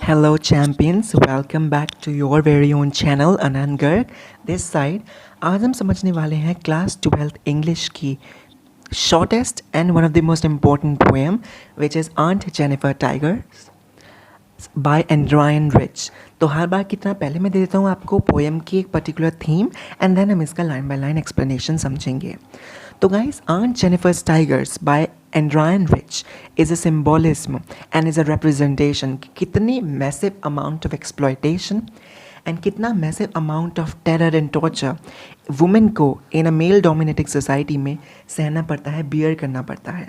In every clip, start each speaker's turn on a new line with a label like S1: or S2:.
S1: Hello champions, welcome back to your very own channel Anand Garg this side. आज हम समझने वाले हैं क्लास 12th इंग्लिश की shortest and one of the most important poem which is aunt Jennifer tiger by Adrienne Rich. तो हर बार की तरह पहले मैं दे देता हूँ आपको पोएम की एक पर्टिकुलर थीम एंड देन हम इसका लाइन बाय लाइन एक्सप्लेनेशन समझेंगे. तो guys, Aunt Jennifer's Tigers by Adrian Rich is a symbolism and is a representation कि कितनी massive amount of exploitation and कितना massive amount of terror and torture women को in a male dominated society में सहना पड़ता है, bear करना पड़ता है.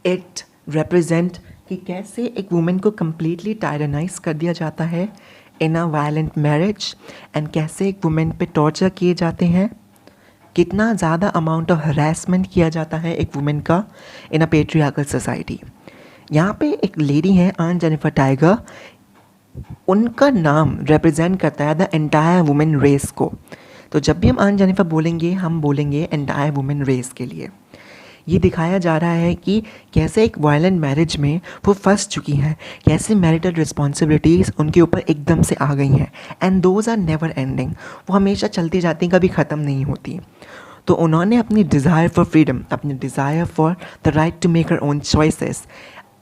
S1: It represent कि कैसे एक वुमेन को completely tyrannize कर दिया जाता है in a violent marriage and कैसे एक वुमेन पे torture किए जाते हैं, कितना ज़्यादा अमाउंट ऑफ हरासमेंट किया जाता है एक वुमेन का इन अ पेट्रियार्कल सोसाइटी. यहाँ पे एक लेडी हैं आंट जेनिफर टाइगर, उनका नाम रिप्रेजेंट करता है द एंटायर वुमेन रेस को. तो जब भी हम आंट जेनिफर बोलेंगे हम बोलेंगे एंटायर वुमेन रेस के लिए. ये दिखाया जा रहा है कि कैसे एक वायलेंट मैरिज में वो फंस चुकी हैं, कैसे मैरिटल रिस्पॉन्सिबिलिटीज़ उनके ऊपर एकदम से आ गई हैं and those are never ending. वो हमेशा चलती जाती हैं, कभी ख़त्म नहीं होती. तो उन्होंने अपनी डिज़ायर फॉर फ्रीडम, अपनी desire for the right to make her own choices,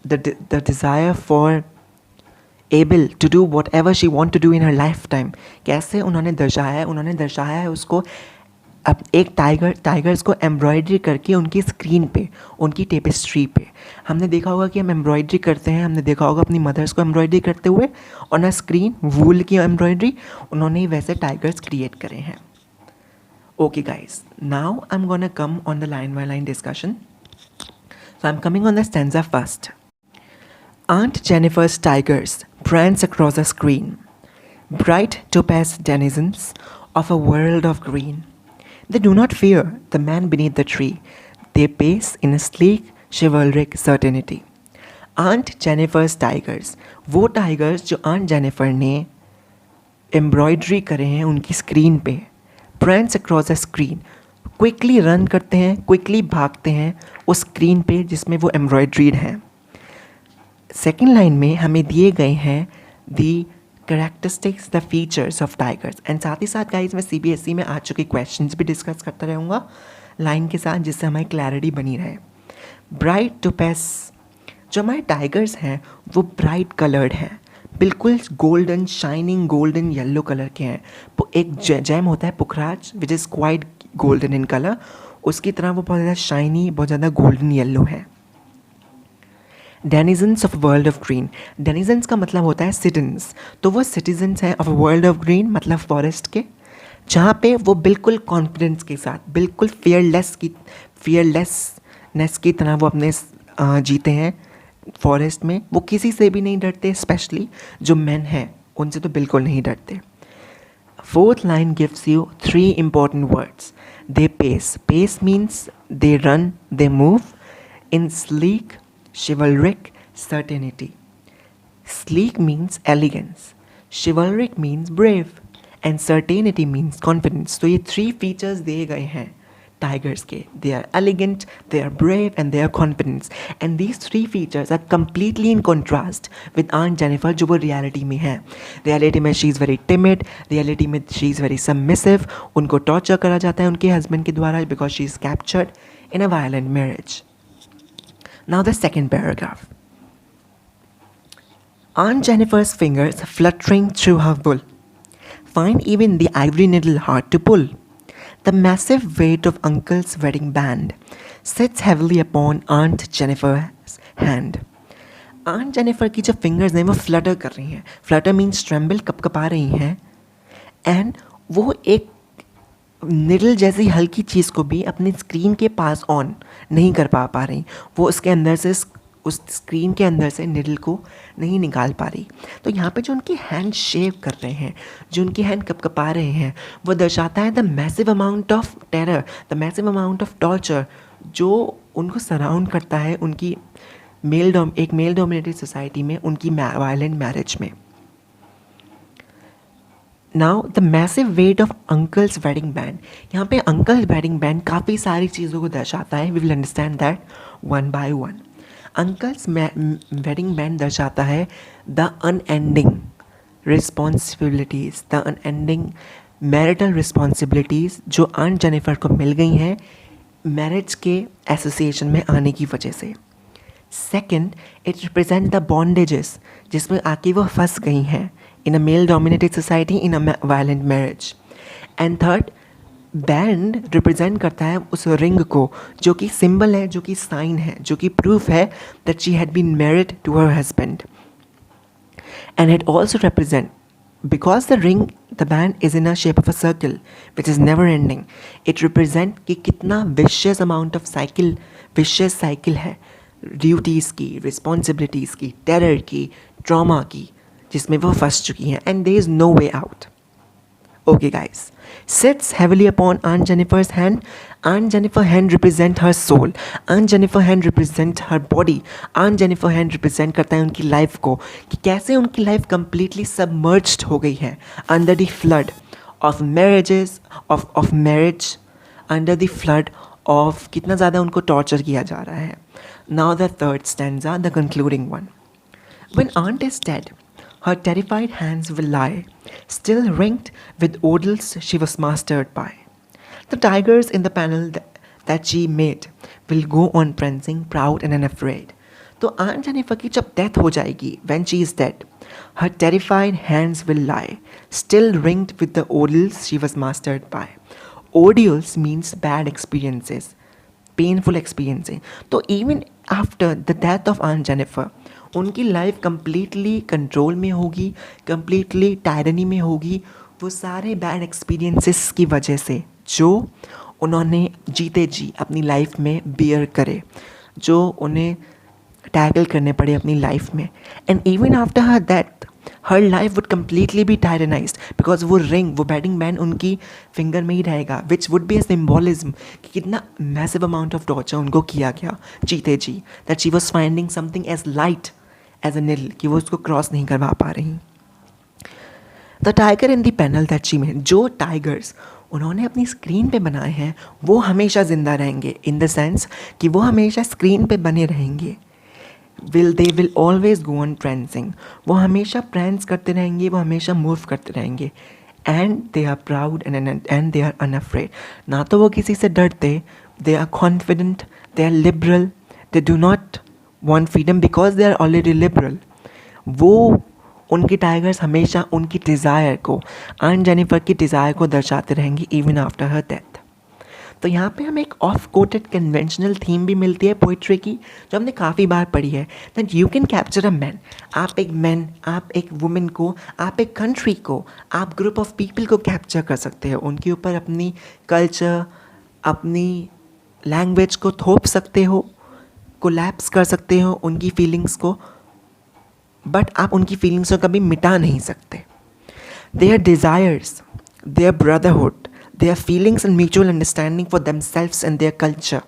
S1: the desire for able to do whatever she want to do in her lifetime, कैसे उन्होंने दर्शाया है उसको अब एक टाइगर्स को एम्ब्रॉयडरी करके उनकी स्क्रीन पे, उनकी टेपेस्ट्री पे. हमने देखा होगा कि हम एम्ब्रॉयडरी करते हैं, हमने देखा होगा अपनी मदर्स को एम्ब्रॉयडरी करते हुए ऑन अ स्क्रीन, वूल की एम्ब्रॉयडरी. उन्होंने वैसे टाइगर्स क्रिएट करे हैं. Okay guys, now I'm gonna come on the line by line discussion. So I'm coming on the stanza first. Aunt Jennifer's tigers prance across the screen, bright topaz denizens of a world of green. They do not fear the man beneath the tree. They pace in a sleek, chivalric certainty. Aunt Jennifer's tigers, वो tigers जो Aunt Jennifer ने embroidery करे हैं उनकी screen पे, prance across a screen, quickly run करते हैं, quickly भागते हैं उस स्क्रीन पे जिसमें वो एम्ब्रॉयड्रीड हैं. सेकेंड लाइन में हमें दिए गए हैं the characteristics, the features of tigers. And साथ ही साथ गाइस मैं CBSE में आ चुके क्वेश्चंस भी डिस्कस करता रहूँगा लाइन के साथ, जिससे हमारी क्लैरिटी बनी रहे. ब्राइट टोपेस, जो हमारे टाइगर्स हैं वो ब्राइट कलर्ड हैं, बिल्कुल golden, shining golden yellow colour के हैं. एक जैम होता है पुखराज which is quite golden in colour, उसकी तरह वो बहुत ज़्यादा शाइनी, बहुत ज़्यादा गोल्डन येलो है. Denizens of world of green, denizens का मतलब होता है सिटीजन्स, तो वो सिटीजन्स हैं ऑफ वर्ल्ड ऑफ ग्रीन, मतलब फॉरेस्ट के, जहाँ पे वो बिल्कुल कॉन्फिडेंस के साथ, बिल्कुल फियरलेसनेस की तरह वो अपने जीते हैं फॉरेस्ट में. वो किसी से भी नहीं डरते, स्पेशली जो मेन हैं उनसे तो बिल्कुल नहीं डरते. Fourth line gives you 3 important words. They pace. Pace means they run, they move in sleek, chivalric certainty. Sleek means elegance, chivalric means brave, and certainty means confidence. तो ये 3 features दिए गए हैं टाइगर्स के. They are elegant, they are brave and they are confident. And these 3 features are completely in contrast with Aunt Jennifer जो वो reality में है. रियलिटी में she is very timid, reality में she is very submissive. उनको torture करा जाता है उनके हस्बैंड के द्वारा because she is captured in a violent marriage. Now the second paragraph. Aunt Jennifer's fingers fluttering through her wool find even the ivory needle hard to pull. The massive weight of Uncle's wedding band sits heavily upon Aunt Jennifer's hand. Aunt Jennifer की जो fingers हैं वो Flutter कर रही हैं. Flutter means tremble, कपकपा रही हैं. And वो एक निडल जैसी हल्की चीज़ को भी अपनी स्क्रीन के पास ऑन नहीं कर पा रही. वो उसके अंदर से, उस स्क्रीन के अंदर से निडल को नहीं निकाल पा रही. तो यहाँ पे जो उनकी हैंड शेव कर रहे हैं, जो उनकी हैंड कपकपा रहे हैं, वो दर्शाता है the massive amount of terror, the massive amount of torture जो उनको सराउंड करता है उनकी एक मेल डोमिनेटेड सोसाइटी में, उनकी वायलेंट मैरिज में. Now the massive weight of uncle's wedding band, यहाँ पे अंकल्स वेडिंग बैंड काफ़ी सारी चीज़ों को दर्शाता है. We will understand that one by one. Uncle's wedding band दर्शाता है the unending responsibilities, the unending marital responsibilities जो आंट जेनिफर को मिल गई हैं मैरिज के एसोसिएशन में आने की वजह से। Second, it represent the bondages जिसमें आके वो फंस गई हैं in a male dominated society in a violent marriage. And third, band represent करता है उस रिंग को जो कि सिंबल है, जो कि साइन है, जो कि प्रूफ है that she had been married to her husband. And it also represent, because the ring, the band is in a shape of a circle which is never ending, it represent कि कितना vicious amount of cycle, vicious cycle है duties की, responsibilities की, terror की, trauma की, जिसमें वो फंस चुकी हैं and there is no way out. Okay guys, sits heavily upon Aunt Jennifer's hand. Aunt Jennifer hand represent her soul. Aunt Jennifer hand represent her body. Aunt Jennifer hand represent करता है उनकी life को कि कैसे उनकी life completely submerged हो गई है under the flood of marriages, of marriage, under the flood of कितना ज़्यादा उनको torture किया जा रहा है. Now the third stanza, the concluding one. When Aunt is dead, her terrified hands will lie, still ringed with odals she was mastered by. The tigers in the panel that she made will go on prancing, proud and unafraid. तो aunt Jennifer की जब death हो जाएगी, when she is dead, her terrified hands will lie, still ringed with the odals she was mastered by. Ordeals means bad experiences, painful experiences. तो even after the death of Aunt Jennifer, उनकी life completely control में होगी, completely tyranny में होगी, वो सारे bad experiences की वजह से जो उन्होंने जीते जी अपनी लाइफ में बियर करे, जो उन्हें टैकल करने पड़े अपनी लाइफ में. And even after her that her life would completely be tyrannized because वो रिंग, वो बैडिंग बैन उनकी फिंगर में ही रहेगा, which would be a symbolism कि कितना मैसिव अमाउंट ऑफ टॉर्चर उनको किया गया जीते जी, that she was finding something as light as a needle कि वो उसको क्रॉस नहीं करवा पा रही. The tiger in the panel that she made, जो टाइगर्स उन्होंने अपनी स्क्रीन पे बनाए हैं वो हमेशा ज़िंदा रहेंगे, इन द सेंस कि वो हमेशा स्क्रीन पे बने रहेंगे. They will always go on prancing, वो हमेशा प्रेंस करते रहेंगे, वो हमेशा मूव करते रहेंगे. And they are proud and they are unafraid. ना तो वो किसी से डरते, they are confident, they are liberal, they do not want freedom because they are already liberal. वो उनकी टाइगर्स हमेशा उनकी डिज़ायर को, आंट जेनिफर की डिज़ायर को दर्शाते रहेंगे इवन आफ्टर हर डेथ. तो यहाँ पे हमें एक ऑफ कोटेड कन्वेंशनल थीम भी मिलती है पोइट्री की, जो हमने काफ़ी बार पढ़ी है, that you can capture a man. आप एक मैन, आप एक वुमेन को, आप एक कंट्री को, आप ग्रुप ऑफ पीपल को कैप्चर कर सकते हो, उनके ऊपर अपनी कल्चर, अपनी लैंग्वेज को थोप सकते हो, कोलैप्स कर सकते हो उनकी फीलिंग्स को, बट आप उनकी फीलिंग्स को कभी मिटा नहीं सकते. Their desires, their brotherhood, their feelings and mutual understanding for themselves and their culture,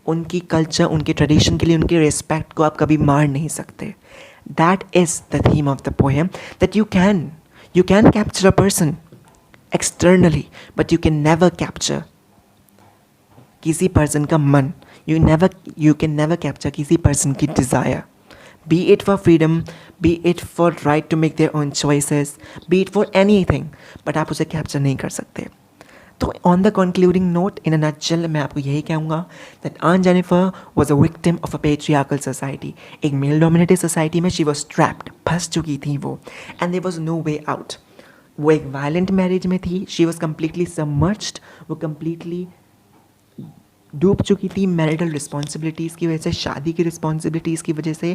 S1: उनकी कल्चर, उनके ट्रेडिशन के लिए उनके रिस्पेक्ट को आप कभी मार नहीं सकते. That is the theme of the poem, that you can capture a person externally but you can never capture किसी पर्सन का मन. You can never capture किसी पर्सन की desire, be it for freedom, be it for right to make their own choices, be it for anything, but आप उसे capture नहीं कर सकते. तो on the concluding note, in a nutshell मैं आपको यही कहूँगा that Aunt Jennifer was a victim of a patriarchal society. एक मेल डोमिनेटेड सोसाइटी में शी वॉज ट्रैप्ड, फंस चुकी थी वो, and there was no way out. वो एक वायलेंट मैरिज में थी, शी वॉज कम्प्लीटली सबमर्ज्ड, वो कम्प्लीटली डूब चुकी थी मैरिटल रिस्पॉन्सिबिलिटीज़ की वजह से, शादी की रिस्पॉन्सिबिलिटीज़ की वजह से.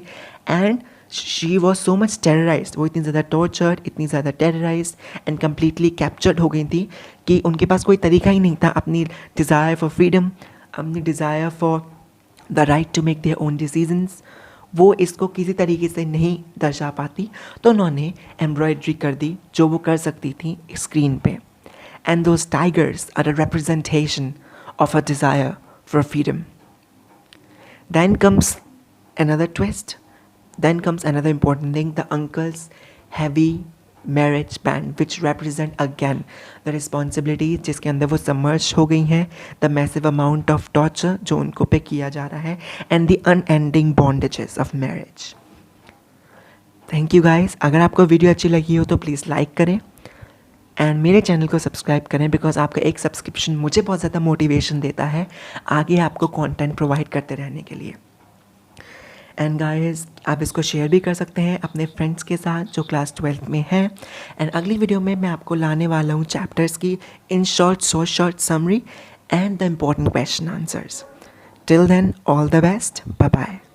S1: And she was so much terrorized, वो इतनी ज़्यादा टॉर्चर्ड, इतनी ज़्यादा टेरराइज्ड एंड कम्प्लीटली कैप्चर्ड हो गई थी कि उनके पास कोई तरीका ही नहीं था अपनी डिज़ायर फॉर फ्रीडम, अपनी desire for the right to make their own decisions, वो इसको किसी तरीके से नहीं दर्शा पाती. तो उन्होंने एम्ब्रॉयड्री कर दी जो वो कर सकती थी स्क्रीन पे. And those tigers are a representation of a desire for freedom. Then comes another twist. Then comes another important thing, the uncle's heavy marriage band which represent again the responsibility जिसके अंदर वो submerge हो गई हैं, the massive amount of torture जो उनको पे किया जा रहा है, and the unending bondages of marriage. Thank you guys. अगर आपको वीडियो अच्छी लगी हो तो प्लीज़ लाइक करें एंड मेरे चैनल को सब्सक्राइब करें, बिकॉज आपका एक सब्सक्रिप्शन मुझे बहुत ज़्यादा मोटिवेशन देता है आगे आपको कंटेंट प्रोवाइड करते रहने के लिए। एंड गाइस, आप इसको शेयर भी कर सकते हैं अपने फ्रेंड्स के साथ जो क्लास 12th में हैं। एंड अगली वीडियो में मैं आपको लाने वाला हूँ चैप्टर्स की in short summary and the important question answers. Till then, all the best, bye bye.